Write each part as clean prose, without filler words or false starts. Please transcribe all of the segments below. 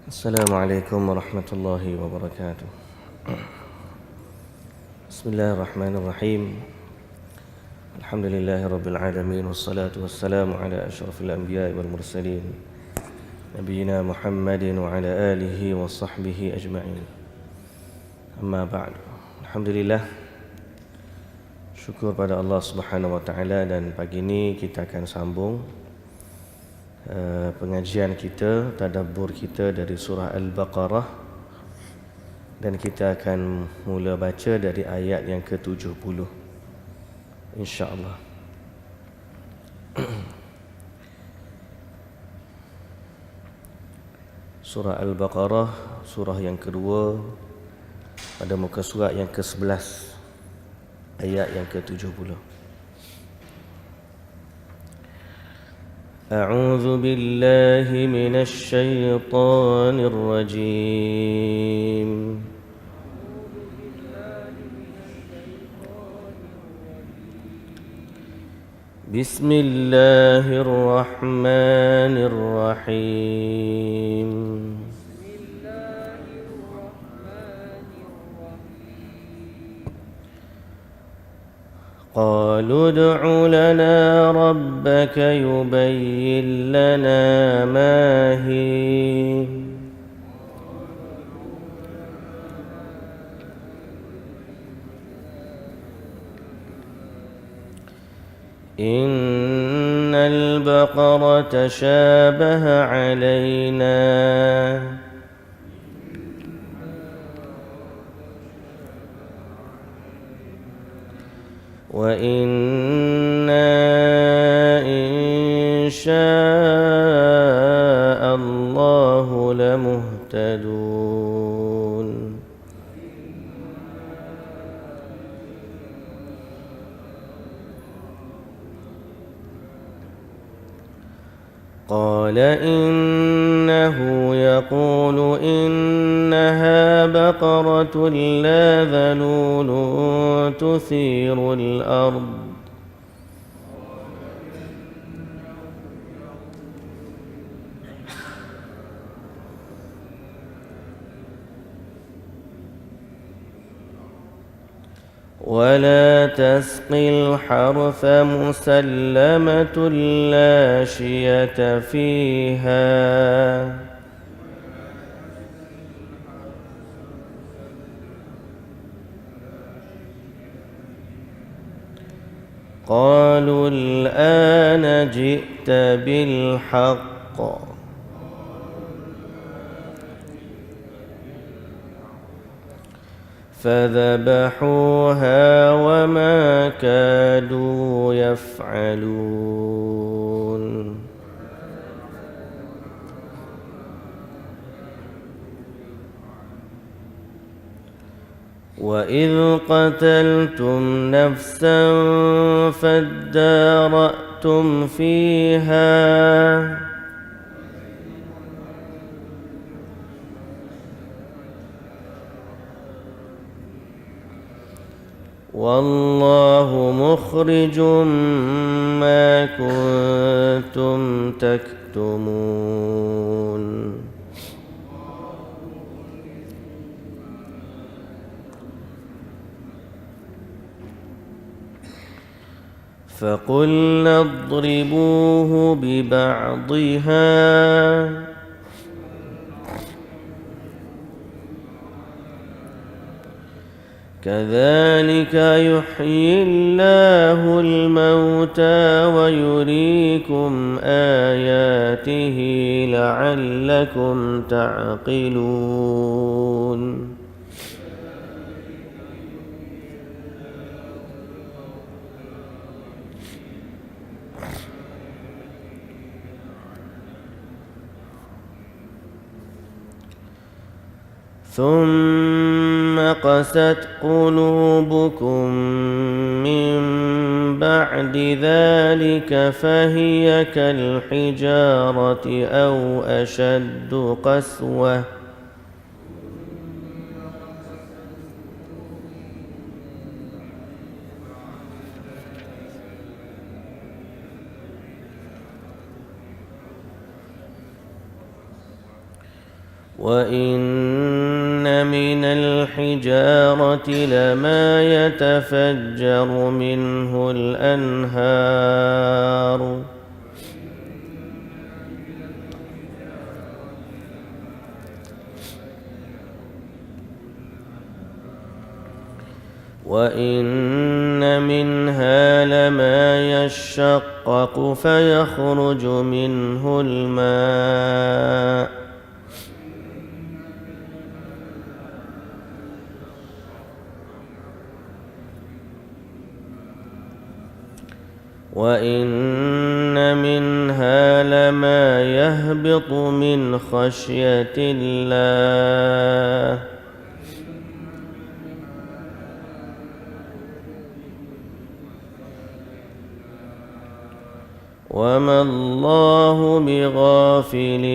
Assalamualaikum warahmatullahi wabarakatuh. Bismillahirrahmanirrahim. Alhamdulillahirabbil alamin wassalatu wassalamu ala asyrafil anbiya'i wal mursalin nabiyina Muhammadin wa ala alihi wa sahbihi ajma'in. Amma ba'du. Alhamdulillah, syukur pada Allah Subhanahu wa taala, dan pagi ini kita akan sambung pengajian kita, tadabbur kita dari surah Al-Baqarah, dan kita akan mula baca dari ayat yang ke-70 insya-Allah. Surah Al-Baqarah, surah yang kedua pada muka surat yang ke-11, ayat yang ke-70. أعوذ بالله من الشيطان الرجيم. بسم الله الرحمن الرحيم. قالوا ادع لنا ربك يبين لنا ما هي إن البقرة تشابه علينا وإنا إن شاء الله لمهتدون. قال إنه يقول إنها بقرة لا ذلول تثير الأرض ولا تسقي الحرث مسلمة لا شية فيها قالوا الآن جئت بالحق فذبحوها وما كادوا يفعلون. وإذ قتلتم نفسا فادارأتم فيها والله مخرج ما كنتم تكتمون. فقلنا اضربوه ببعضها كذلك يحيي الله الموتى ويريكم آياته لعلكم تعقلون. ثم قست قلوبكم من بعد ذلك فهي كالحجارة أو أشد قسوة وإن من الحجارة لما يتفجر منه الأنهار وإن منها لما يشقق فيخرج منه الماء وإن منها لما يهبط من خشية الله وما الله بغافل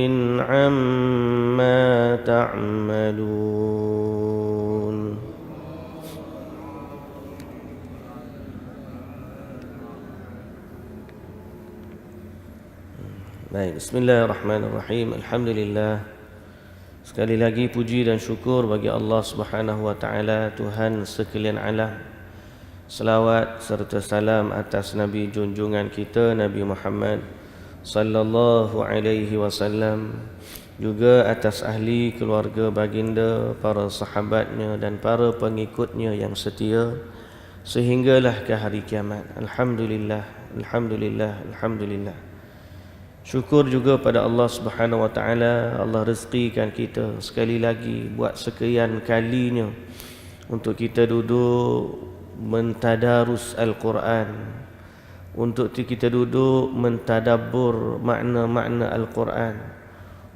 عما تعملون. Baik, bismillahirrahmanirrahim. Alhamdulillah. Sekali lagi puji dan syukur bagi Allah Subhanahu wa taala, Tuhan sekalian alam. Selawat serta salam atas Nabi junjungan kita Nabi Muhammad sallallahu alaihi wasallam, juga atas ahli keluarga baginda, para sahabatnya dan para pengikutnya yang setia sehinggalah ke hari kiamat. Alhamdulillah, alhamdulillah, alhamdulillah. Syukur juga pada Allah Subhanahu wa taala, Allah rezekikan kita sekali lagi buat sekian kalinya untuk kita duduk mentadarus Al-Quran, untuk kita duduk mentadabbur makna-makna Al-Quran,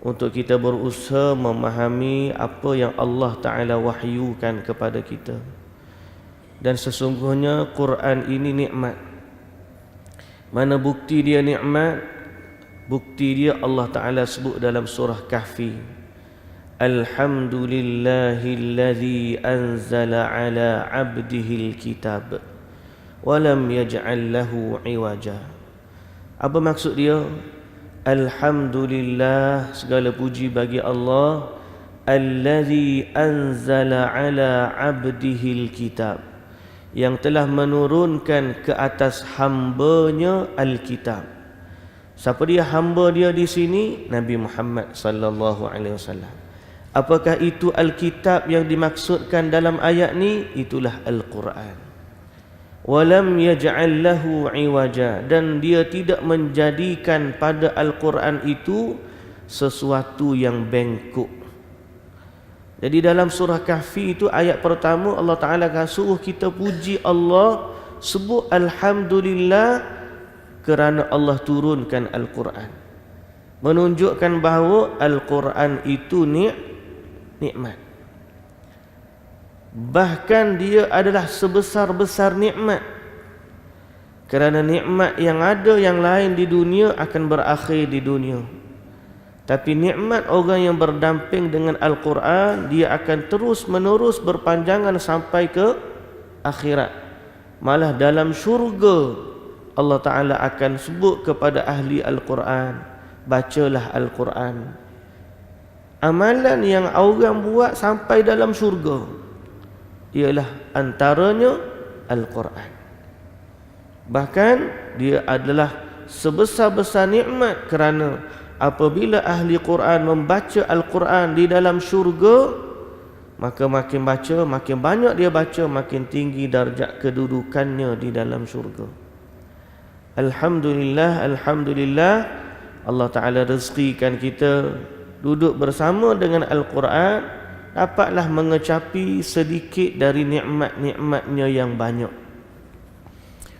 untuk kita berusaha memahami apa yang Allah Ta'ala wahyukan kepada kita. Dan sesungguhnya Quran ini nikmat. Mana bukti dia nikmat? Bukti dia Allah Ta'ala sebut dalam surah Kahfi, Alhamdulillahilladzi anzala ala abdihil kitab walam yaj'al lahu iwaja. Apa maksud dia? Alhamdulillah, segala puji bagi Allah, alladzi anzala ala abdihil kitab, yang telah menurunkan ke atas hambanya Alkitab. Siapa dia hamba dia di sini? Nabi Muhammad sallallahu alaihi wasallam. Apakah itu Alkitab yang dimaksudkan dalam ayat ni? Itulah Al-Quran. Walam yaj'al lahu iwaja, dan dia tidak menjadikan pada Al-Quran itu sesuatu yang bengkok. Jadi dalam surah Kahfi itu ayat pertama Allah Ta'ala suruh kita puji Allah, sebut Alhamdulillah kerana Allah turunkan Al-Quran, menunjukkan bahawa Al-Quran itu nikmat. Bahkan dia adalah sebesar-besar nikmat, kerana nikmat yang ada yang lain di dunia akan berakhir di dunia, tapi nikmat orang yang berdamping dengan Al-Quran, dia akan terus menerus berpanjangan sampai ke akhirat. Malah dalam syurga Allah Ta'ala akan sebut kepada ahli Al-Quran, bacalah Al-Quran. Amalan yang orang buat sampai dalam syurga ialah antaranya Al-Quran. Bahkan dia adalah sebesar-besar nikmat, kerana apabila ahli Quran membaca Al-Quran di dalam syurga, maka makin baca, makin banyak dia baca, makin tinggi darjat kedudukannya di dalam syurga. Alhamdulillah, alhamdulillah, Allah Ta'ala rezekikan kita duduk bersama dengan Al-Quran, dapatlah mengecapi sedikit dari nikmat-nikmatnya yang banyak.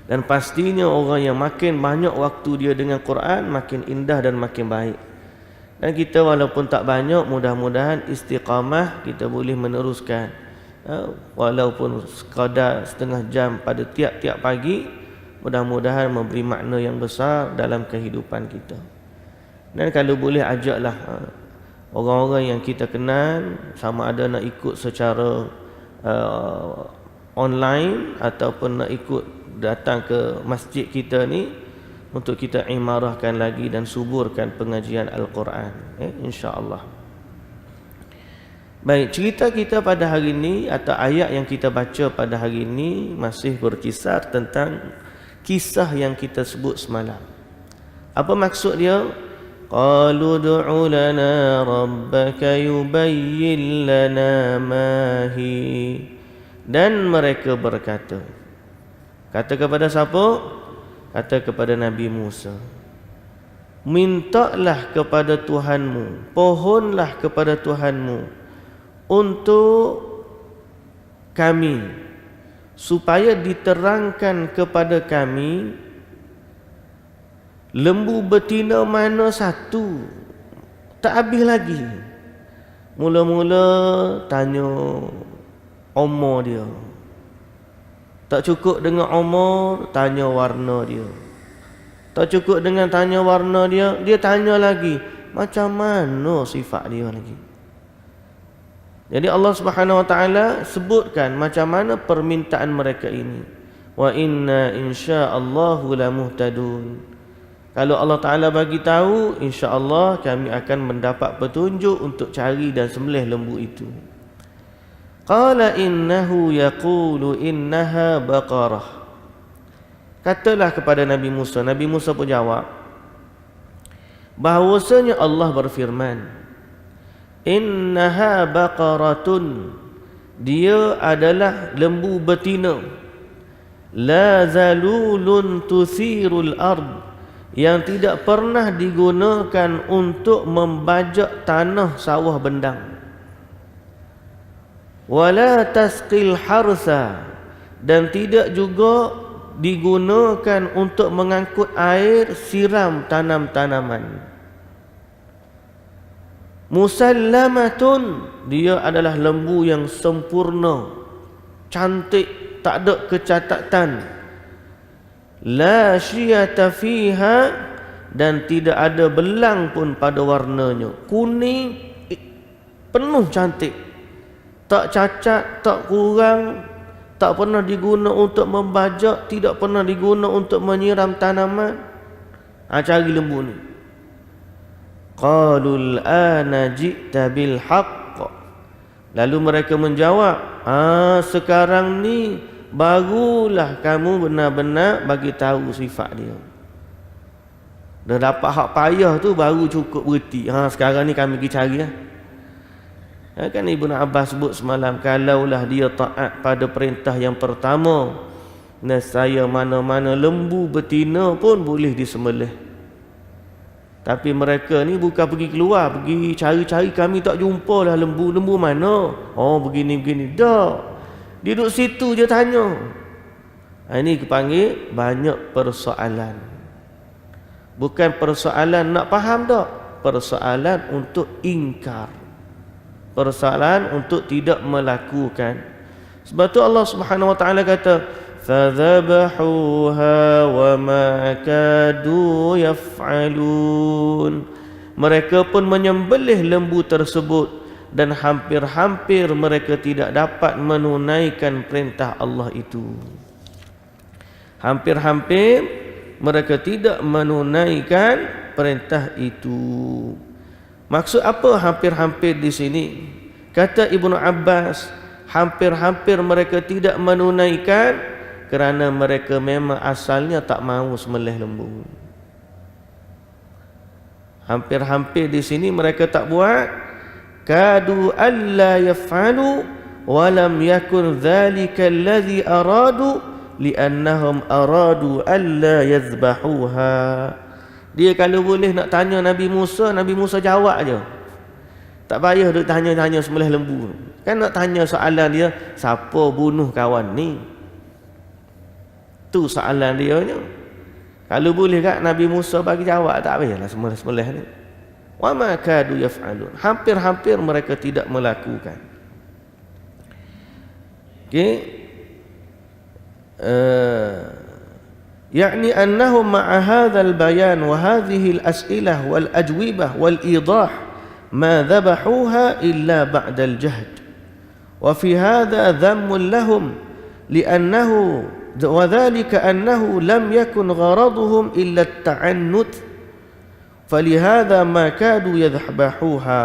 Dan pastinya orang yang makin banyak waktu dia dengan Quran, makin indah dan makin baik. Dan kita walaupun tak banyak, mudah-mudahan istiqamah kita boleh meneruskan, walaupun sekadar setengah jam pada tiap-tiap pagi, mudah-mudahan memberi makna yang besar dalam kehidupan kita. Dan kalau boleh ajaklah orang-orang yang kita kenal, sama ada nak ikut secara online ataupun nak ikut datang ke masjid kita ni, untuk kita imarahkan lagi dan suburkan pengajian Al-Quran, insya-Allah. Baik, cerita kita pada hari ini atau ayat yang kita baca pada hari ini masih berkisar tentang kisah yang kita sebut semalam. Apa maksud dia? Qalu du'u lana rabbaka yubayyin lana ma hi. Dan mereka berkata, kata kepada siapa? Kata kepada Nabi Musa, mintalah kepada Tuhanmu, pohonlah kepada Tuhanmu untuk kami, supaya diterangkan kepada kami lembu betina mana satu. Tak habis lagi. Mula-mula tanya umur dia, tak cukup dengan umur, tanya warna dia. Tak cukup dengan tanya warna dia, dia tanya lagi macam mana sifat dia lagi. Jadi Allah Subhanahu wa taala sebutkan macam mana permintaan mereka ini. Wa inna insyaallahu lamuhtadun. Kalau Allah Taala bagi tahu, insya-Allah kami akan mendapat petunjuk untuk cari dan sembelih lembu itu. Qala innahu yaqulu innaha baqarah. Katalah kepada Nabi Musa, Nabi Musa pun jawab bahawasanya Allah berfirman, innaha baqaratun, dia adalah lembu betina, la zalulun tuthirul ard, yang tidak pernah digunakan untuk membajak tanah sawah bendang, wala tasqil harsa, dan tidak juga digunakan untuk mengangkut air siram tanam-tanaman. Musallamatun, dia adalah lembu yang sempurna, cantik, tak ada kecacatan. La syiyata fiha, dan tidak ada belang pun pada warnanya. Kuning, penuh cantik, tak cacat, tak kurang, tak pernah diguna untuk membajak, tidak pernah diguna untuk menyiram tanaman. Cari lembu ni. Qalul ana ji'ta bil haqq. Lalu mereka menjawab, sekarang ni barulah kamu benar-benar bagi tahu sifat dia. Dah dapat hak payah tu baru cukup berhenti. Sekarang ni kami pergi cari lah. Kan Ibnu Abbas sebut semalam, kalaulah dia taat pada perintah yang pertama, nescaya mana-mana lembu betina pun boleh disembelih. Tapi mereka ni bukan pergi keluar, pergi cari-cari, kami tak jumpa lah lembu. Lembu mana? Begini-begini. Tak. Dia duduk situ je tanya. Ini kepanggil banyak persoalan. Bukan persoalan nak faham tak, persoalan untuk ingkar, persoalan untuk tidak melakukan. Sebab tu Allah Subhanahu wa taala kata, فَذَبَحُوهَا وَمَا كَادُوا يَفْعَلُونَ. Mereka pun menyembelih lembu tersebut, dan hampir-hampir mereka tidak dapat menunaikan perintah Allah itu. Hampir-hampir mereka tidak menunaikan perintah itu. Maksud apa hampir-hampir di sini? Kata Ibnu Abbas, hampir-hampir mereka tidak menunaikan kerana mereka memang asalnya tak mahu sembelih lembu. Hampir-hampir di sini mereka tak buat. Kadu alla yaf'alu wa lam yakun dhalika alladhi aradu li'annahum aradu alla yazbahuha. Dia kalau boleh nak tanya Nabi Musa jawab je. Tak payah duk tanya-tanya sembelih lembu. Kan nak tanya soalan dia, siapa bunuh kawan ni? Tu soalan dia nya. Kalau boleh kat Nabi Musa bagi jawab, tak payahlah sembelih ni. Wa ma kadu yaf'alun. Hampir-hampir mereka tidak melakukan. Okey. Yani annahum ma'a hadzal bayan wa hadhihi al-as'ilah wal ajwibah wal idah ma dhabahuha illa ba'da al-jahd. Wa fi hadha dhammun lahum li'annahu وذلك أنه لم يكن غرضهم إلا التعنت فلهذا ما كادوا يذبحوها.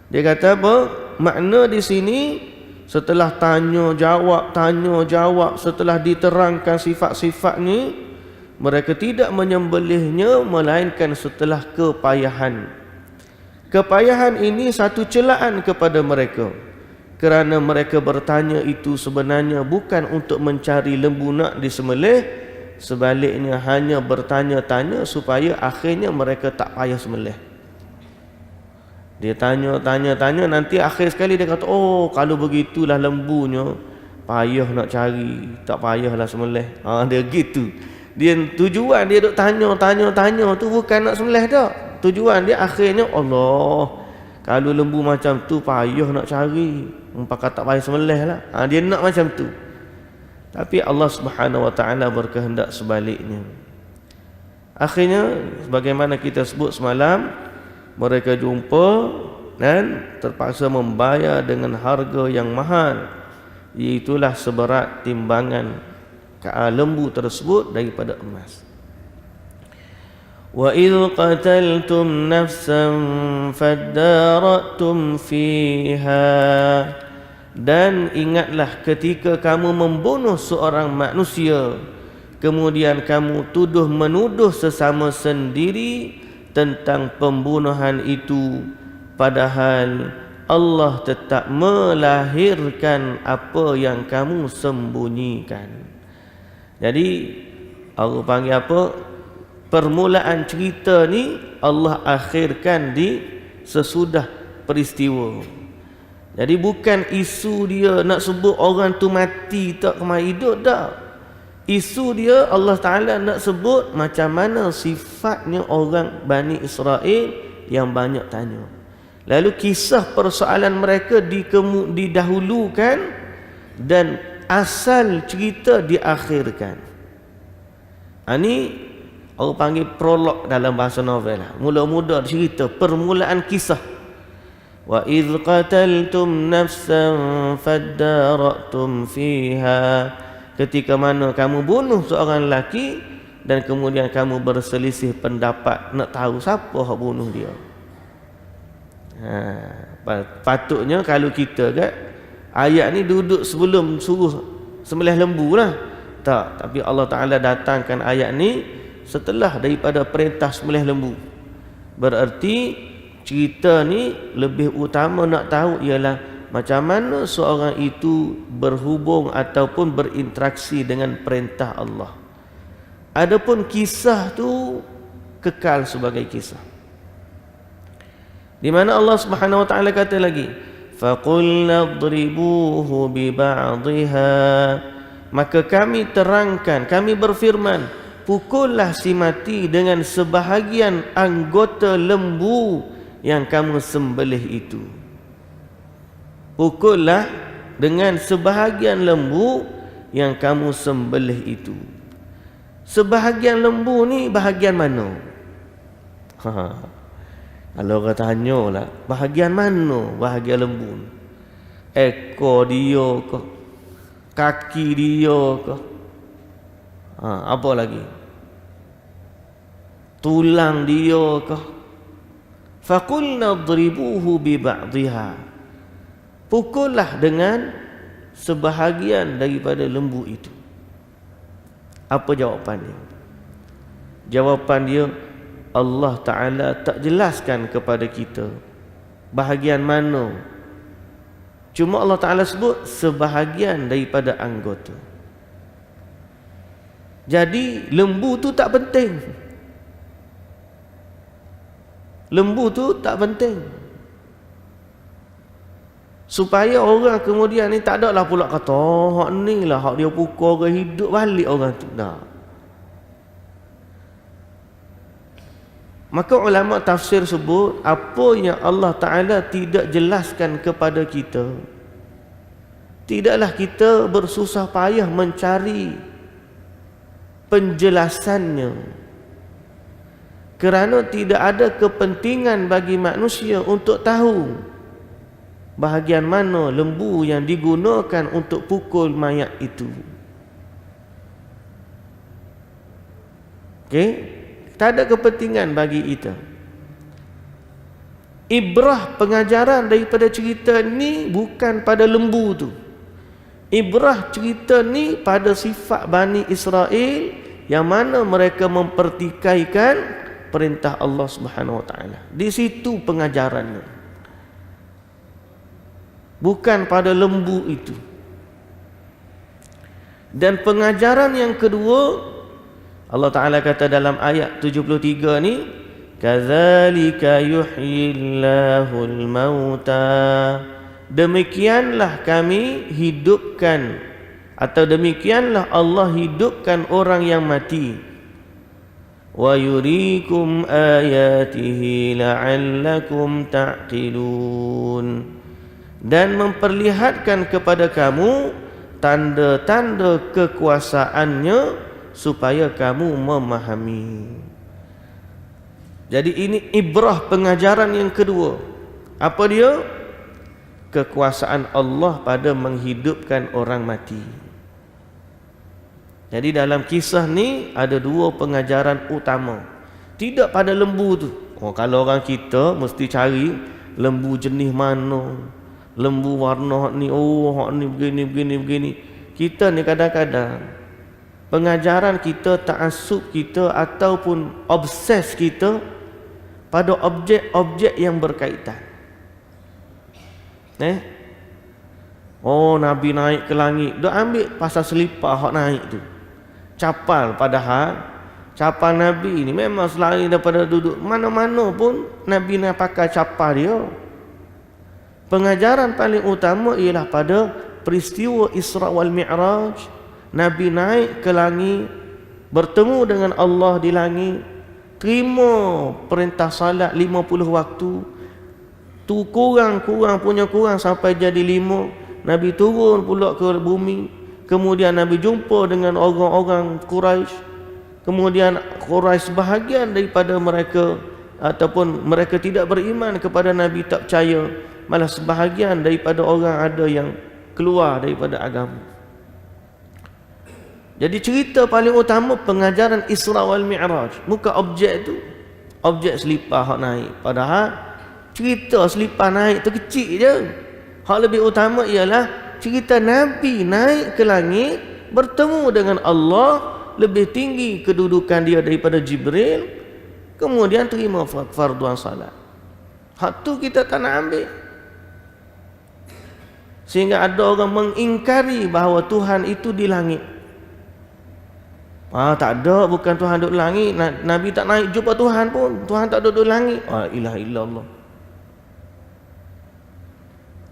Dia kata apa? makna di sini setelah tanya jawab, setelah diterangkan sifat-sifat ni, mereka tidak menyembelihnya melainkan setelah kepayahan. Kepayahan ini satu celaan kepada mereka, kerana mereka bertanya itu sebenarnya bukan untuk mencari lembu nak disembelih, sebaliknya hanya bertanya-tanya supaya akhirnya mereka tak payah sembelih. Dia tanya, nanti akhir sekali dia kata, oh kalau begitulah lembunya, payah nak cari, tak payahlah sembelih. Dia gitu. Dia tujuan dia duk tanya tu bukan nak sembelih dak. Tujuan dia akhirnya, Allah, kalau lembu macam tu payah nak cari, umpaka tak payah sembelih lah. Dia nak macam tu. Tapi Allah Subhanahu Wa Taala berkehendak sebaliknya. Akhirnya sebagaimana kita sebut semalam, mereka jumpa dan terpaksa membayar dengan harga yang mahal, iaitulah seberat timbangan lembu tersebut daripada emas. Wa idh qataltum nafsan fadara'tum fiha, dan ingatlah ketika kamu membunuh seorang manusia, kemudian kamu menuduh sesama sendiri tentang pembunuhan itu, padahal Allah tetap melahirkan apa yang kamu sembunyikan. Jadi Allah panggil apa? Permulaan cerita ni Allah akhirkan di sesudah peristiwa. Jadi bukan isu dia nak sebut orang tu mati tak kemari hidup dah. Isu dia Allah Ta'ala nak sebut macam mana sifatnya orang Bani Israel yang banyak tanya. Lalu kisah persoalan mereka didahulukan dan asal cerita diakhirkan. Ini orang panggil prolog dalam bahasa novel. Mula-mula cerita, permulaan kisah. Wa idh qataltum nafsan fadara'tum fiha, ketika mana kamu bunuh seorang lelaki dan kemudian kamu berselisih pendapat nak tahu siapa yang bunuh dia. Patutnya kalau kita kan ayat ni duduk sebelum suruh sembelih lembu lah. Tak, tapi Allah Ta'ala datangkan ayat ni setelah daripada perintah sembelih lembu. Berarti cerita ni lebih utama nak tahu ialah macam mana seorang itu berhubung ataupun berinteraksi dengan perintah Allah. Adapun kisah tu kekal sebagai kisah. Di mana Allah Subhanahu Wa Taala kata lagi, faqulna idribuhu bi ba'dihha, maka kami terangkan, kami berfirman, pukullah si mati dengan sebahagian anggota lembu yang kamu sembelih itu. Pukullah dengan sebahagian lembu yang kamu sembelih itu. Sebahagian lembu ni bahagian mana? Kalau orang tanya lah, bahagian mana bahagian lembu ni? Ekor dia ke? Kaki dia ke? Apa lagi? Tulang dia ke? Faqulna idribuhu bi ba'dihha, pukullah dengan sebahagian daripada lembu itu. Apa jawapannya? Jawapan dia, Allah Ta'ala tak jelaskan kepada kita bahagian mana. Cuma Allah Ta'ala sebut sebahagian daripada anggota. Jadi lembu tu tak penting. Lembu tu tak penting. Supaya orang kemudian ni tak ada lah pula kata, oh, hak ni lah hak dia pukul ke hidup balik orang tu. Dah. Maka ulama tafsir sebut, apa yang Allah Ta'ala tidak jelaskan kepada kita, tidaklah kita bersusah payah mencari penjelasannya, kerana tidak ada kepentingan bagi manusia untuk tahu bahagian mana lembu yang digunakan untuk pukul mayat itu. Okey? Tak ada kepentingan bagi kita. Ibrah pengajaran daripada cerita ni bukan pada lembu tu. Ibrah cerita ni pada sifat Bani Israel yang mana mereka mempertikaikan perintah Allah Subhanahu Wa Taala. Di situ pengajarannya. Bukan pada lembu itu. Dan pengajaran yang kedua, Allah Taala kata dalam ayat 73 ni, kadzalika yuhyillahul mauta, demikianlah kami hidupkan, atau demikianlah Allah hidupkan orang yang mati. Wa yuriikum ayatihi la'allakum ta'qilun, dan memperlihatkan kepada kamu tanda-tanda kekuasaannya supaya kamu memahami. Jadi ini ibrah pengajaran yang kedua. Apa dia? Kekuasaan Allah pada menghidupkan orang mati. Jadi dalam kisah ni ada dua pengajaran utama. Tidak pada lembu tu. Oh, kalau orang kita mesti cari lembu jenis mana, lembu warna ni, oh hak ni begini. Kita ni kadang-kadang pengajaran kita, ta'assub kita ataupun obses kita pada objek-objek yang berkaitan. Oh, Nabi naik ke langit, dah ambil pasal selipar hak naik tu. Capal, padahal capal Nabi ni memang selain daripada duduk mana-mana pun Nabi nak pakai capal dia. Pengajaran paling utama ialah pada peristiwa Isra wal Mi'raj. Nabi naik ke langit, bertemu dengan Allah di langit, terima perintah salat 50 waktu. Tu kurang punya kurang sampai jadi 5. Nabi turun pula ke bumi. Kemudian Nabi jumpa dengan orang-orang Quraisy. Kemudian Quraisy sebahagian daripada mereka ataupun mereka tidak beriman kepada Nabi, tak percaya. Malah sebahagian daripada orang ada yang keluar daripada agama. Jadi cerita paling utama pengajaran Isra wal Mi'raj. Muka objek tu, objek selipar hak naik. Padahal cerita selipar naik tu kecil je. Hak lebih utama ialah cerita Nabi naik ke langit, bertemu dengan Allah, lebih tinggi kedudukan dia daripada Jibril, kemudian terima farduan salat. Hak tu kita tak nak ambil. Sehingga ada orang mengingkari bahawa Tuhan itu di langit. Tak ada, bukan Tuhan duduk langit. Nabi tak naik jumpa Tuhan pun. Tuhan tak duduk langit. Ilaha illallah.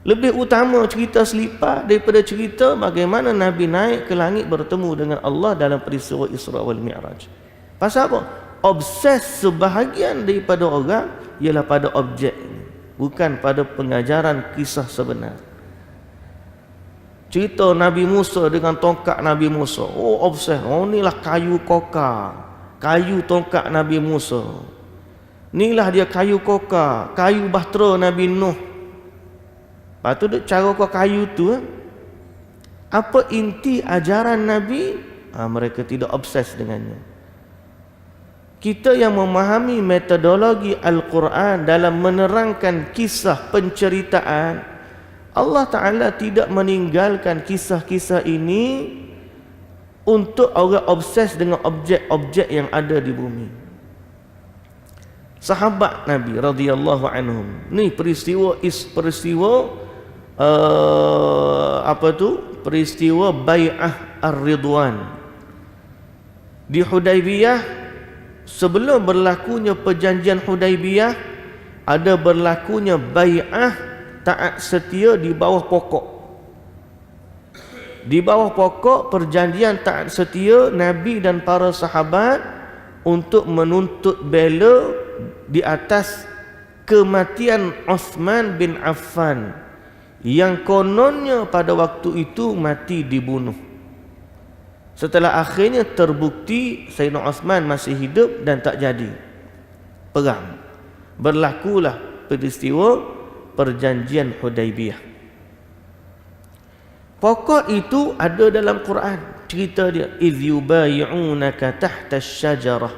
Lebih utama cerita selipar daripada cerita bagaimana Nabi naik ke langit bertemu dengan Allah dalam peristiwa Isra wal Mi'raj. Pasal apa? Obses sebahagian daripada orang ialah pada objek ini, bukan pada pengajaran kisah sebenar. Cerita Nabi Musa dengan tongkat Nabi Musa. Oh, obses. Oh, inilah kayu kokar, kayu tongkat Nabi Musa. Inilah dia kayu kokar, kayu bahtera Nabi Nuh. Lepas tu cara kau kayu tu, apa inti ajaran Nabi? Mereka tidak obses dengannya. Kita yang memahami metodologi Al-Quran dalam menerangkan kisah penceritaan, Allah Ta'ala tidak meninggalkan kisah-kisah ini untuk orang obses dengan objek-objek yang ada di bumi. Sahabat Nabi radhiyallahu anhum, ni peristiwa peristiwa Bai'ah Ar-Ridwan di Hudaibiyah. Sebelum berlakunya perjanjian Hudaibiyah, ada berlakunya bai'ah taat setia di bawah pokok. Di bawah pokok perjanjian taat setia Nabi dan para sahabat untuk menuntut bela di atas kematian Uthman bin Affan yang kononnya pada waktu itu mati dibunuh. Setelah akhirnya terbukti Sayyidina Uthman masih hidup dan tak jadi perang. Berlakulah peristiwa perjanjian Hudaibiyah. Pokok itu ada dalam Quran. Cerita dia, idh yubayi'unaka tahta asy-syajarah.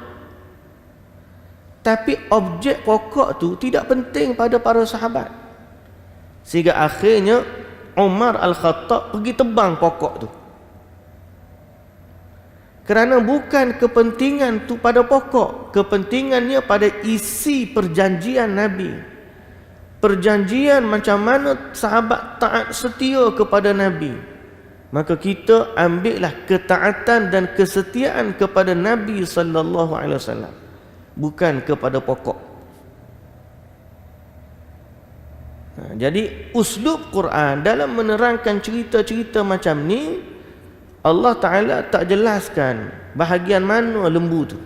Tapi objek pokok tu tidak penting pada para sahabat. Sehingga akhirnya Umar Al-Khattab pergi tebang pokok tu. Kerana bukan kepentingan tu pada pokok, kepentingannya pada isi perjanjian Nabi. Perjanjian macam mana sahabat taat setia kepada Nabi. Maka kita ambillah ketaatan dan kesetiaan kepada Nabi sallallahu alaihi wasallam, bukan kepada pokok. Jadi uslub Quran dalam menerangkan cerita-cerita macam ni, Allah Ta'ala tak jelaskan bahagian mana lembu tu.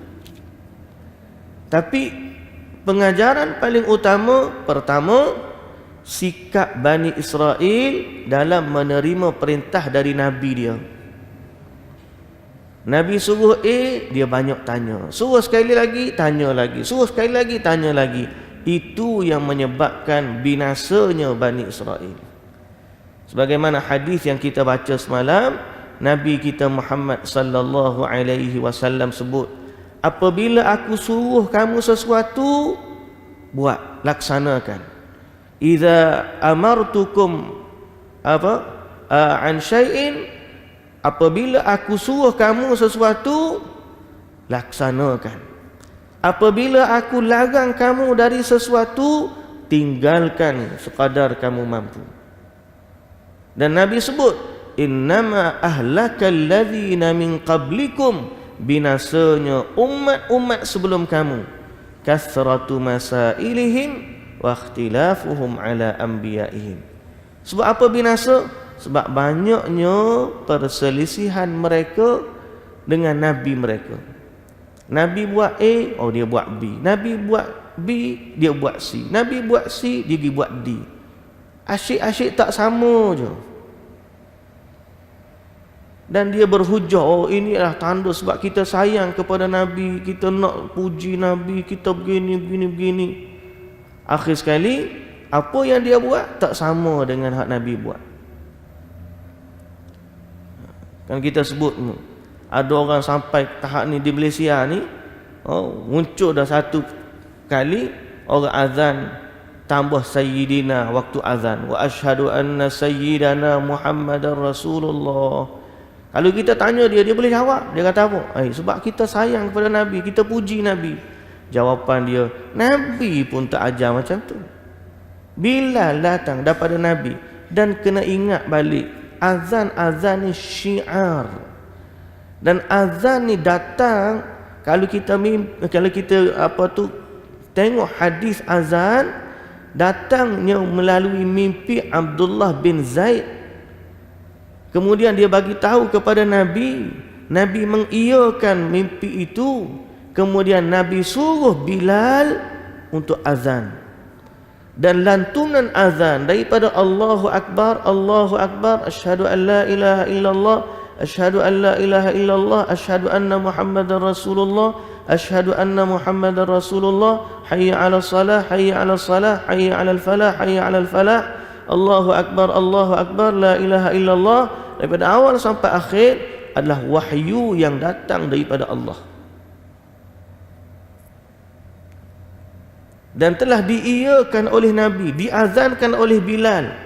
Tapi pengajaran paling utama, pertama, sikap Bani Israel dalam menerima perintah dari Nabi dia. Nabi suruh A, dia banyak tanya. Suruh sekali lagi, tanya lagi. Suruh sekali lagi, tanya lagi. Itu yang menyebabkan binasanya Bani Israel. Sebagaimana hadis yang kita baca semalam, Nabi kita Muhammad sallallahu alaihi wasallam sebut, apabila aku suruh kamu sesuatu, buat, laksanakan. Idza amartukum an syai'in, apabila aku suruh kamu sesuatu, laksanakan. Apabila aku larang kamu dari sesuatu, tinggalkan sekadar kamu mampu. Dan Nabi sebut, innama ahlakal ladzina min qablikum, binasanya umat-umat sebelum kamu, kasratu masailihim wa ikhtilafuhum ala anbiya'ihim. Sebab apa binasa? Sebab banyaknya perselisihan mereka dengan nabi mereka. Nabi buat A, oh dia buat B. Nabi buat B, dia buat C. Nabi buat C, dia pergi buat D. Asyik-asyik tak sama je. Dan dia berhujah, oh inilah tanda sebab kita sayang kepada Nabi, kita nak puji Nabi, kita begini. Akhir sekali, apa yang dia buat tak sama dengan hak Nabi buat. Kan kita sebut, ada orang sampai tahap ni di Malaysia ni, muncul dah satu kali orang azan tambah sayyidina waktu azan, wa asyhadu anna sayyidana Muhammadar Rasulullah. Kalau kita tanya dia boleh jawab. Dia kata apa? Sebab kita sayang kepada Nabi, kita puji Nabi. Jawapan dia, Nabi pun tak ajar macam tu. Bilal datang daripada Nabi. Dan kena ingat balik, azan-azan ni syiar. Dan azan ni datang, kalau kita tengok hadis azan, datangnya melalui mimpi Abdullah bin Zaid. Kemudian dia bagi tahu kepada Nabi. Nabi mengiyakan mimpi itu. Kemudian Nabi suruh Bilal untuk azan. Dan lantunan azan daripada Allahu Akbar, Allahu Akbar, asyhadu an la ilaha illallah, asyhadu an la ilaha illallah, asyhadu anna Muhammadar Rasulullah, asyhadu anna Muhammadar Rasulullah, hayya 'alas salah, hayya 'alas salah, hayya 'alal falah, hayya 'alal falah, Allahu Akbar, la ilaha illallah. Daripada awal sampai akhir adalah wahyu yang datang daripada Allah. Dan telah diiyakan oleh Nabi, diazankan oleh Bilal.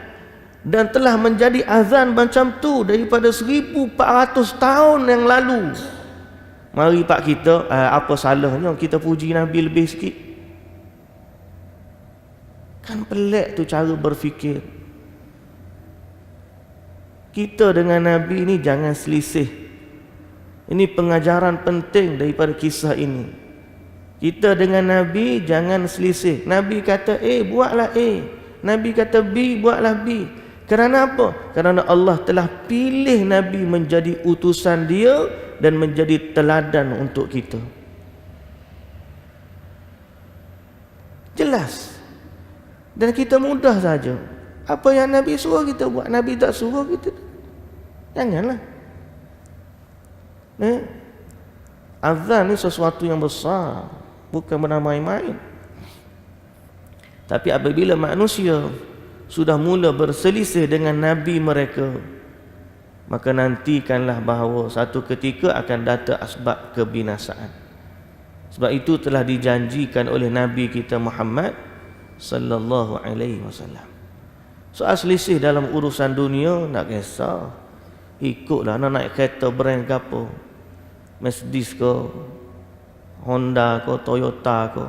Dan telah menjadi azan macam tu daripada 1400 tahun yang lalu. Mari pak kita, apa salahnya kita puji Nabi lebih sikit? Kan pelik tu cara berfikir. Kita dengan Nabi ini jangan selisih. Ini pengajaran penting daripada kisah ini. Kita dengan Nabi jangan selisih. Nabi kata A, buatlah A. Nabi kata B, buatlah B. Kerana apa? Kerana Allah telah pilih Nabi menjadi utusan dia dan menjadi teladan untuk kita. Jelas. Dan kita mudah saja. Apa yang Nabi suruh kita buat, Nabi tak suruh kita, janganlah. Azan ni sesuatu yang besar, bukan benda main-main. Tapi apabila manusia sudah mula berselisih dengan Nabi mereka, maka nantikanlah bahawa satu ketika akan datang asbab kebinasaan. Sebab itu telah dijanjikan oleh Nabi kita Muhammad sallallahu alaihi wasallam. Soal selisih dalam urusan dunia nak kisah, ikutlah nak naik kereta brand ke apa, Mercedes ke, Honda ke, Toyota ke,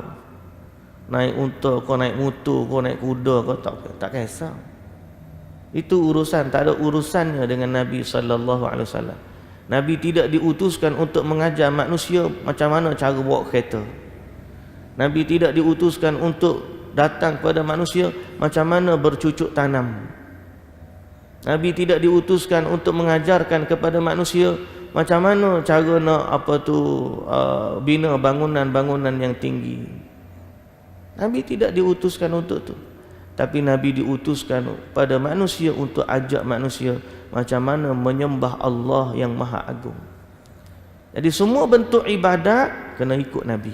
naik unta ke, naik motor ke, naik kuda ke, tak kisah. Itu urusan, tak ada urusannya dengan Nabi sallallahu alaihi wasallam. Nabi tidak diutuskan untuk mengajar manusia macam mana cara bawa kereta. Nabi tidak diutuskan untuk datang kepada manusia macam mana bercucuk tanam. Nabi tidak diutuskan untuk mengajarkan kepada manusia macam mana cara nak bina bangunan-bangunan yang tinggi. Nabi tidak diutuskan untuk itu. Tapi Nabi diutuskan pada manusia untuk ajak manusia macam mana menyembah Allah yang Maha Agung. Jadi semua bentuk ibadat kena ikut Nabi.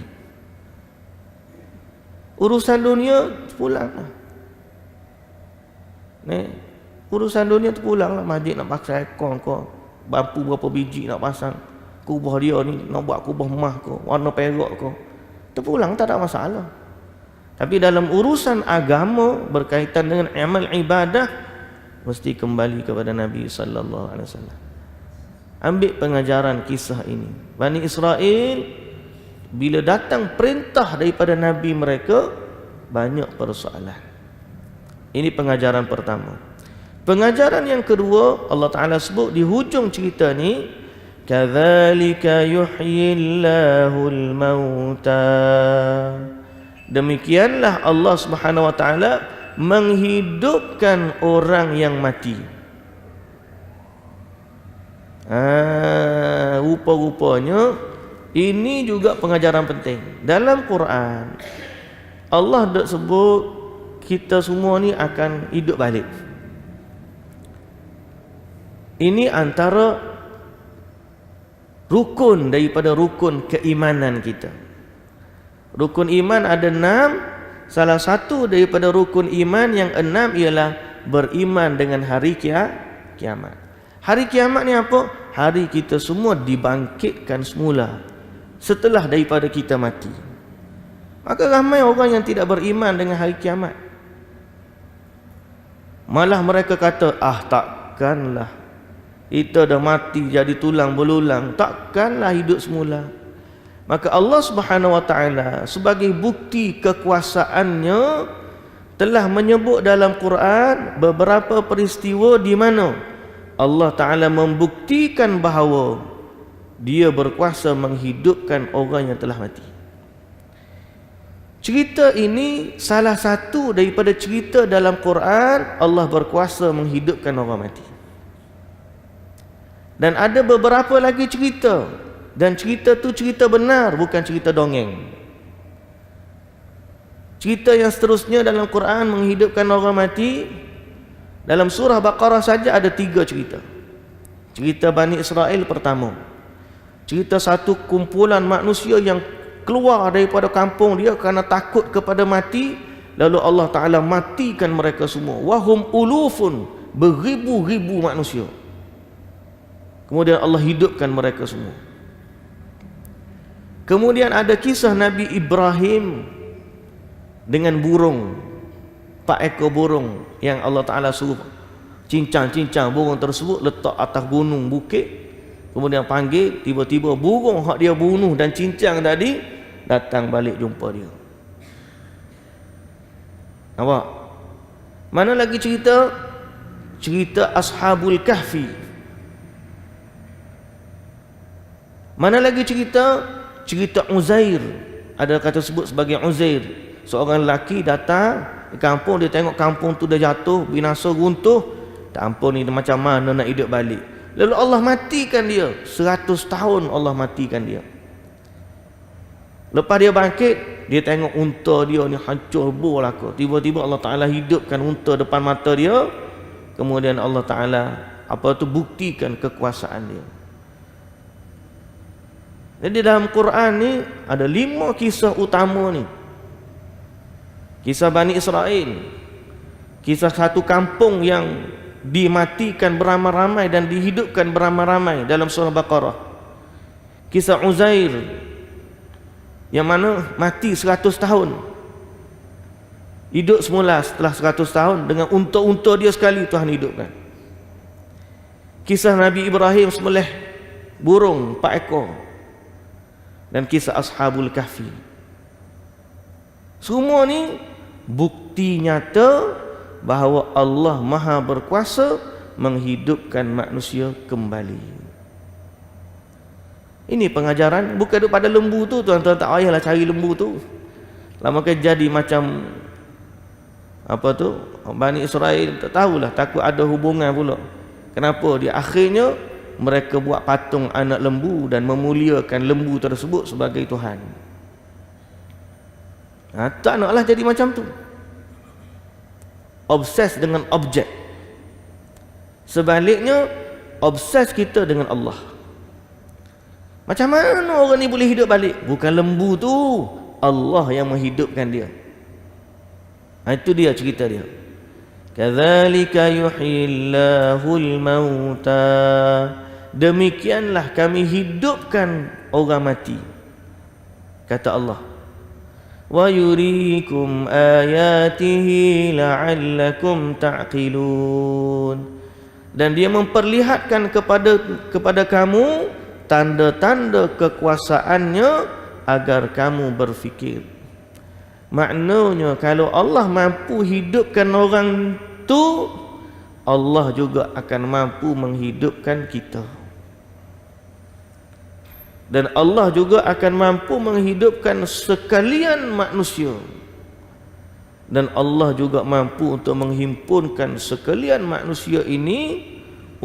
Urusan dunia pulanglah. Urusan dunia tu pulanglah. Masjid nak pasang aircon ke, bambu berapa biji nak pasang, kubah dia ni nak buat kubah emas ke, warna perak ke, terpulang, tak ada masalah. Tapi dalam urusan agama berkaitan dengan amal ibadah mesti kembali kepada Nabi sallallahu alaihi wasallam. Ambil pengajaran kisah ini. Bani Israel bila datang perintah daripada Nabi mereka, banyak persoalan. Ini pengajaran pertama. Pengajaran yang kedua, Allah Ta'ala sebut di hujung cerita ni, kadzalika yuhyillahul mauta. Demikianlah Allah Subhanahu wa Ta'ala menghidupkan orang yang mati. Rupa-rupanya ini juga pengajaran penting. Dalam Quran Allah dak sebut kita semua ni akan hidup balik. Ini antara rukun daripada rukun keimanan kita. Rukun iman ada 6. Salah satu daripada rukun iman yang 6 ialah beriman dengan hari kiamat. Hari kiamat ni apa? Hari kita semua dibangkitkan semula setelah daripada kita mati. Maka ramai orang yang tidak beriman dengan hari kiamat. Malah mereka kata, takkanlah kita dah mati jadi tulang belulang, takkanlah hidup semula. Maka Allah Subhanahu wa Ta'ala sebagai bukti kekuasaannya telah menyebut dalam Quran beberapa peristiwa di mana Allah Ta'ala membuktikan bahawa Dia berkuasa menghidupkan orang yang telah mati. Cerita ini salah satu daripada cerita dalam Quran Allah berkuasa menghidupkan orang mati. Dan ada beberapa lagi cerita, dan cerita tu cerita benar, bukan cerita dongeng. Cerita yang seterusnya dalam Quran menghidupkan orang mati, dalam surah Baqarah saja ada 3 cerita. Cerita Bani Israel pertama, cerita satu kumpulan manusia yang keluar daripada kampung dia kerana takut kepada mati, lalu Allah Ta'ala matikan mereka semua. Wahum ulufun, beribu-ribu manusia. Kemudian Allah hidupkan mereka semua. Kemudian ada kisah Nabi Ibrahim dengan burung, 4 ekor burung yang Allah Ta'ala suruh cincang-cincang burung tersebut letak atas gunung bukit. Kemudian panggil, tiba-tiba burung hak dia bunuh dan cincang tadi datang balik jumpa dia. Nampak? Mana lagi cerita? Cerita Ashabul Kahfi. Mana lagi cerita? Cerita Uzair. Ada kata sebut sebagai Uzair. Seorang lelaki datang di kampung, dia tengok kampung tu dah jatuh, binasa, runtuh. Tak ampun, ni macam mana nak hidup balik. Lalu Allah matikan dia. 100 tahun Allah matikan dia. Lepas dia bangkit, dia tengok unta dia ni hancur lebur lah. Tiba-tiba Allah Ta'ala hidupkan unta depan mata dia. Kemudian Allah Ta'ala buktikan kekuasaan dia. Jadi dalam Quran ni ada 5 kisah utama ni. Kisah Bani Israel, kisah satu kampung yang dimatikan beramai-ramai dan dihidupkan beramai-ramai dalam surah Baqarah. Kisah Uzair, yang mana mati 100 tahun, hidup semula setelah 100 tahun dengan unta-unta dia sekali Tuhan hidupkan. Kisah Nabi Ibrahim sembelih burung 4 ekor, dan kisah Ashabul Kahfi. Semua ni bukti nyata bahawa Allah Maha berkuasa menghidupkan manusia kembali. Ini pengajaran bukan duduk pada lembu tu, tuan-tuan tak payahlah cari lembu tu. Lama ke jadi macam apa tu, Bani Israel tak tahulah, takut ada hubungan pula. Kenapa di akhirnya mereka buat patung anak lembu dan memuliakan lembu tersebut sebagai Tuhan. Tak naklah jadi macam tu. Obses dengan objek. Sebaliknya obses kita dengan Allah. Macam mana orang ni boleh hidup balik? Bukan lembu tu, Allah yang menghidupkan dia. Itu dia cerita dia. Kadzalika yuhyillahul mauta. Demikianlah kami hidupkan orang mati, kata Allah. Wa yuriikum ayatihi la'allakum ta'qilun. Dan dia memperlihatkan kepada kamu tanda-tanda kekuasaannya agar kamu berfikir. Maknanya kalau Allah mampu hidupkan orang tu, Allah juga akan mampu menghidupkan kita. Dan Allah juga akan mampu menghidupkan sekalian manusia. Dan Allah juga mampu untuk menghimpunkan sekalian manusia ini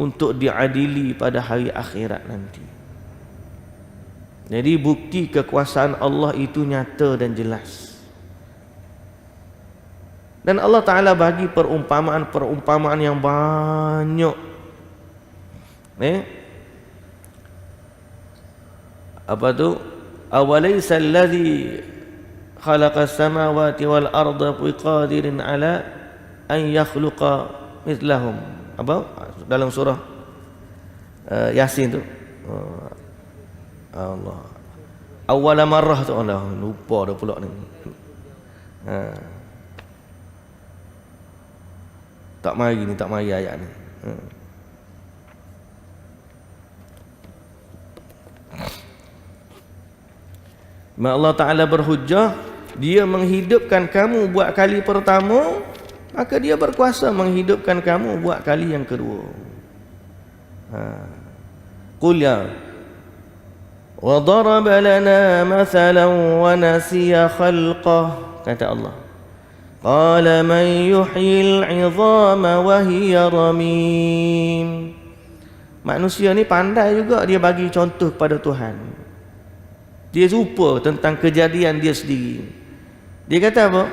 untuk diadili pada hari akhirat nanti. Jadi bukti kekuasaan Allah itu nyata dan jelas. Dan Allah Ta'ala bagi perumpamaan-perumpamaan yang banyak. Apa tu? Awalaysa alladhi khalaqas samawati wal arda biqadirin ala an yakhluqa mithlahum. Apa? Dalam surah Yasin tu. Allah. Awwala marrah tu, Allah lupa dah pula ni. Tak mari ayat ni. Allah Ta'ala berhujjah, dia menghidupkan kamu buat kali pertama, maka dia berkuasa menghidupkan kamu buat kali yang kedua. Qul ya wa daraba lana mathalan wa nasiya khalqah, kata Allah. Qala man yuhyil 'idhama wa hiya ramim. Manusia ni pandai juga dia bagi contoh kepada Tuhan. Dia lupa tentang kejadian dia sendiri. Dia kata apa?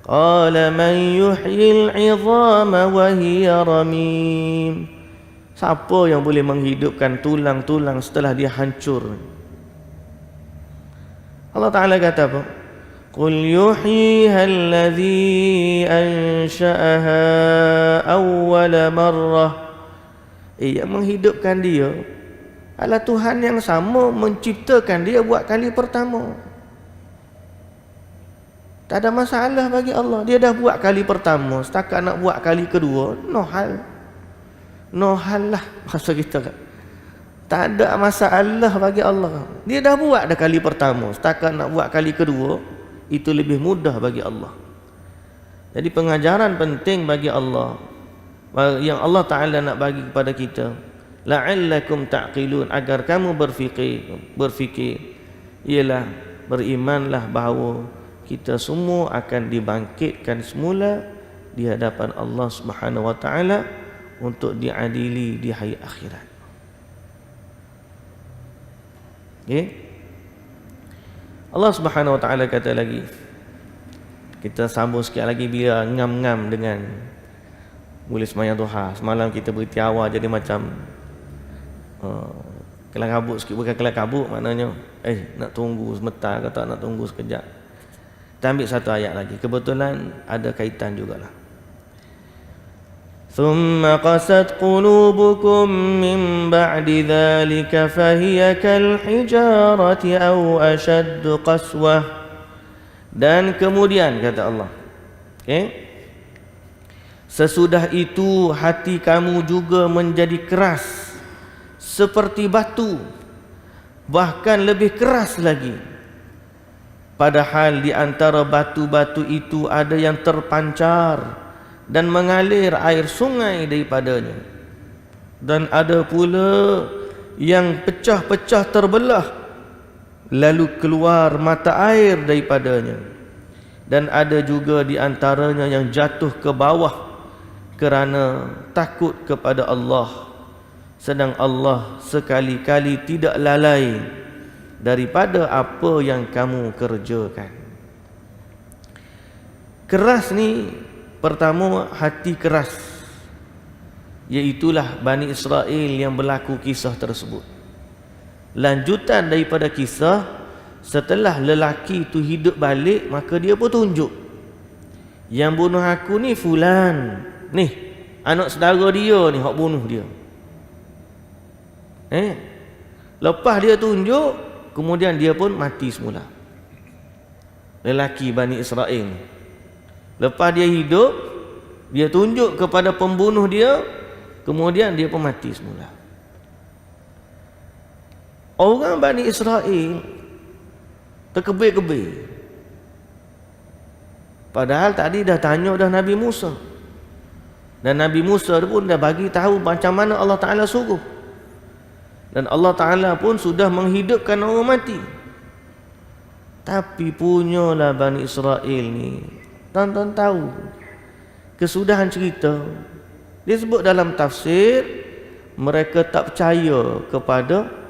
Qala man yuhyil 'idhama wa hiya ramim. Siapa yang boleh menghidupkan tulang-tulang setelah dia hancur? Allah Ta'ala kata apa? Qul yuhyiha alladhi ansha'aha awwala marrah. Yang menghidupkan dia adalah Tuhan yang sama menciptakan dia buat kali pertama. Tak ada masalah bagi Allah. Dia dah buat kali pertama, setakat nak buat kali kedua, no hal lah masa kita kan. Tak ada masalah bagi Allah. Dia dah buat dah kali pertama, setakat nak buat kali kedua, itu lebih mudah bagi Allah. Jadi pengajaran penting bagi Allah yang Allah Ta'ala nak bagi kepada kita, la'allakum ta'qilun, agar kamu berfikir, ialah berimanlah bahawa kita semua akan dibangkitkan semula di hadapan Allah Subhanahu wa Ta'ala untuk diadili di hari akhirat. Okay? Allah Subhanahu wa Ta'ala kata lagi, kita sambung sikit lagi bila ngam-ngam dengan boleh sembahyang duha. Semalam kita berhenti awal jadi macam kelang kabut sikit. Bukan kelang kabut, maknanya nak tunggu sebentar ke tak nak tunggu sekejap. Kita ambil satu ayat lagi, kebetulan ada kaitan jugalah. thumma qasat qulubukum min ba'di dhalika fahiya kal hijarati aw ashaddu qaswah. Dan kemudian kata Allah, sesudah itu hati kamu juga menjadi keras seperti batu, bahkan lebih keras lagi. Padahal di antara batu-batu itu ada yang terpancar dan mengalir air sungai daripadanya, dan ada pula yang pecah-pecah terbelah lalu keluar mata air daripadanya, dan ada juga di antaranya yang jatuh ke bawah kerana takut kepada Allah, sedang Allah sekali-kali tidak lalai daripada apa yang kamu kerjakan. Keras ni, pertama hati keras, iaitulah Bani Israel yang berlaku kisah tersebut. Lanjutan daripada kisah, setelah lelaki tu hidup balik, maka dia pun tunjuk, yang bunuh aku ni fulan, ni anak saudara dia ni hak bunuh dia. Lepas dia tunjuk, kemudian dia pun mati semula. Lelaki Bani Israel, lepas dia hidup, dia tunjuk kepada pembunuh dia, kemudian dia pun mati semula. Orang Bani Israel terkebir-kebir. Padahal tadi dah tanya dah Nabi Musa, dan Nabi Musa pun dah bagi tahu macam mana Allah Ta'ala suruh, dan Allah Ta'ala pun sudah menghidupkan orang mati. Tapi punyalah Bani Israel ni, tuan-tuan tahu kesudahan cerita, dia sebut dalam tafsir, mereka tak percaya kepada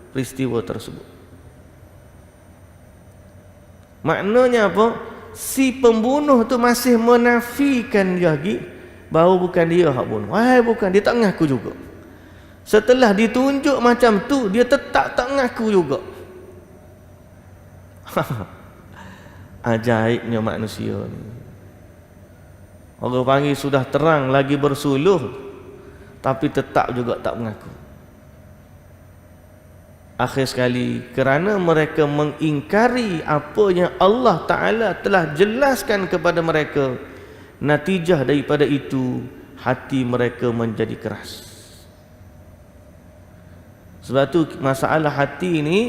peristiwa tersebut. Maknanya apa? Si pembunuh tu masih menafikan lagi bahawa bukan dia hak bunuh. Bukan, dia tak mengaku juga. Setelah ditunjuk macam tu, dia tetap tak mengaku juga. Ajaibnya manusia ni. Orang panggil sudah terang lagi bersuluh, tapi tetap juga tak mengaku. Akhir sekali, kerana mereka mengingkari apa yang Allah Ta'ala telah jelaskan kepada mereka, natijah daripada itu hati mereka menjadi keras. Sebab tu masalah hati ni,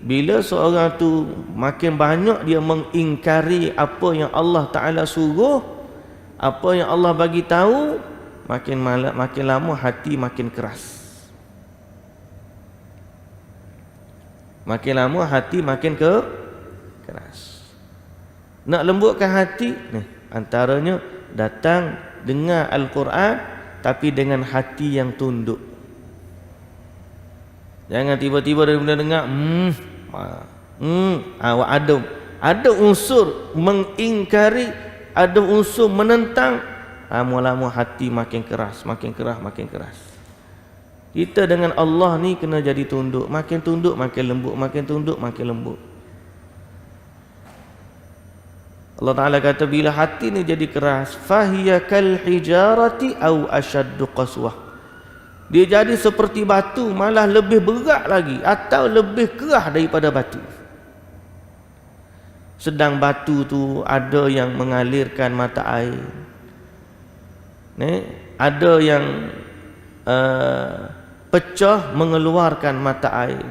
bila seorang tu makin banyak dia mengingkari apa yang Allah Ta'ala suruh, apa yang Allah bagi tahu, makin lama hati makin keras. Makin lama hati makin keras. Nak lembutkan hati, antaranya datang dengar Al-Quran, tapi dengan hati yang tunduk. Jangan tiba-tiba dia dengar ada unsur mengingkari, ada unsur menentang, lama-lama hati makin keras, makin keras. Kita dengan Allah ni kena jadi tunduk makin lembut, makin tunduk makin lembut. Allah Ta'ala kata, bila hati ni jadi keras, fahiya kal hijarati aw ashaddu qaswah, dia jadi seperti batu, malah lebih berat lagi, atau lebih keras daripada batu. Sedang batu tu ada yang mengalirkan mata air, ada yang pecah mengeluarkan mata air,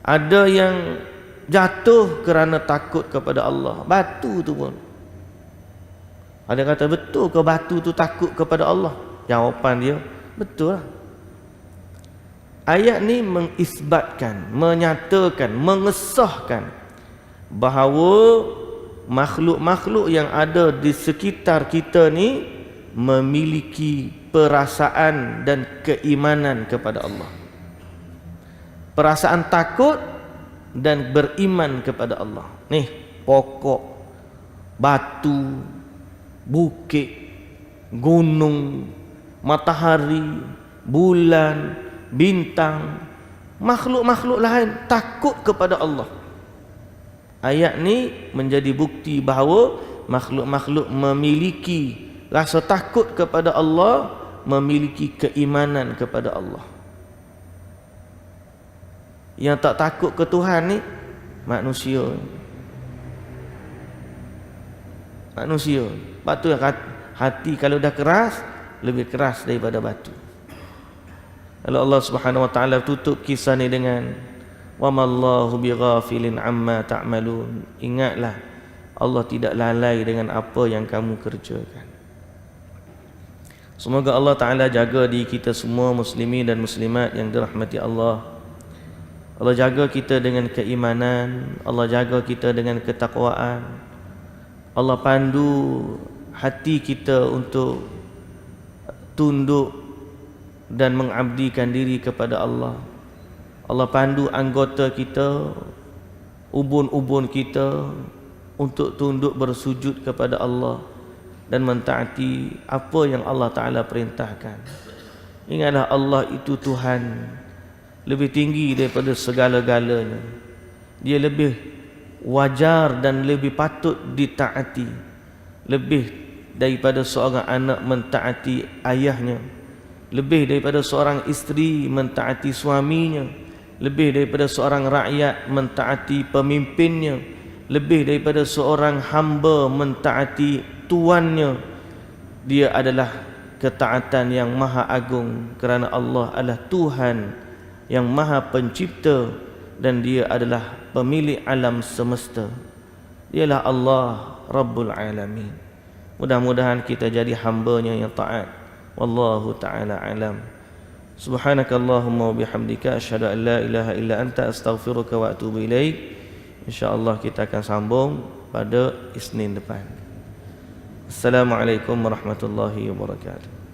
ada yang jatuh kerana takut kepada Allah. Batu tu pun ada kata, betul ke batu tu takut kepada Allah? Jawapan dia, betul lah. Ayat ni mengisbatkan, menyatakan, mengesahkan bahawa makhluk-makhluk yang ada di sekitar kita ni memiliki perasaan dan keimanan kepada Allah. Perasaan takut dan beriman kepada Allah. Nih, pokok, batu, bukit, gunung, matahari, bulan, bintang, makhluk-makhluk lain takut kepada Allah. Ayat ni menjadi bukti bahawa makhluk-makhluk memiliki rasa takut kepada Allah, memiliki keimanan kepada Allah. Yang tak takut ke Tuhan ni manusia. Manusia. Batu hati kalau dah keras, lebih keras daripada batu. Lalu Allah Subhanahu wa taala tutup kisah ni dengan wa mallahu bighafilin amma ta'malun. Ingatlah, Allah tidak lalai dengan apa yang kamu kerjakan. Semoga Allah Ta'ala jaga diri kita semua muslimin dan muslimat yang dirahmati Allah. Allah jaga kita dengan keimanan, Allah jaga kita dengan ketakwaan. Allah pandu hati kita untuk tunduk dan mengabdikan diri kepada Allah. Allah pandu anggota kita, ubun-ubun kita untuk tunduk bersujud kepada Allah dan mentaati apa yang Allah Ta'ala perintahkan. Ingatlah, Allah itu Tuhan, lebih tinggi daripada segala-galanya. Dia lebih wajar dan lebih patut ditaati, lebih daripada seorang anak mentaati ayahnya, lebih daripada seorang isteri mentaati suaminya, lebih daripada seorang rakyat mentaati pemimpinnya, lebih daripada seorang hamba mentaati tuannya. Dia adalah ketaatan yang maha agung, kerana Allah adalah Tuhan yang maha pencipta dan dia adalah pemilik alam semesta. Dialah Allah Rabbul Alamin. Mudah-mudahan kita jadi hamba-Nya yang taat. Wallahu ta'ala alam. Subhanakallahumma wa bihamdika asyhadu an la ilaha illa anta astaghfiruka wa atubu ilaik. InsyaAllah kita akan sambung pada Isnin depan. Assalamualaikum warahmatullahi wabarakatuh.